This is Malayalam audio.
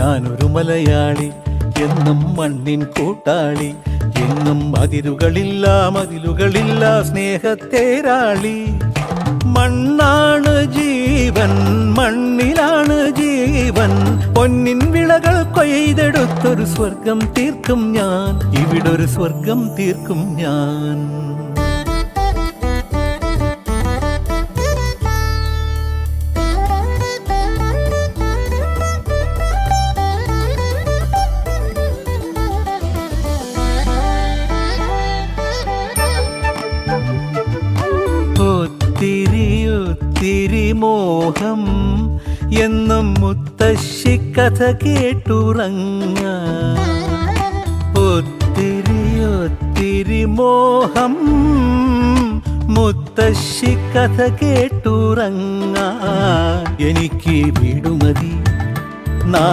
ഞാനൊരു മലയാളി, എന്നും മണ്ണിൻ കൂട്ടാളി, എന്നും മതിലുകളില്ല സ്നേഹത്തേരാളി. മണ്ണാണ് ജീവൻ, മണ്ണിലാണ് ജീവൻ, പൊന്നിൻ വിളകൾ കൊയ്തെടുത്തൊരു സ്വർഗം തീർക്കും ഞാൻ, ഇവിടൊരു സ്വർഗം തീർക്കും ഞാൻ. ഒത്തിരി മോഹം എന്നും മുത്തശ്ശി കഥ കേട്ടുറങ്ങാൻ. ഒത്തിരി മോഹം മുത്തശ്ശി കഥ കേട്ടുറങ്ങാൻ. എനിക്ക് വീടുമതി നാ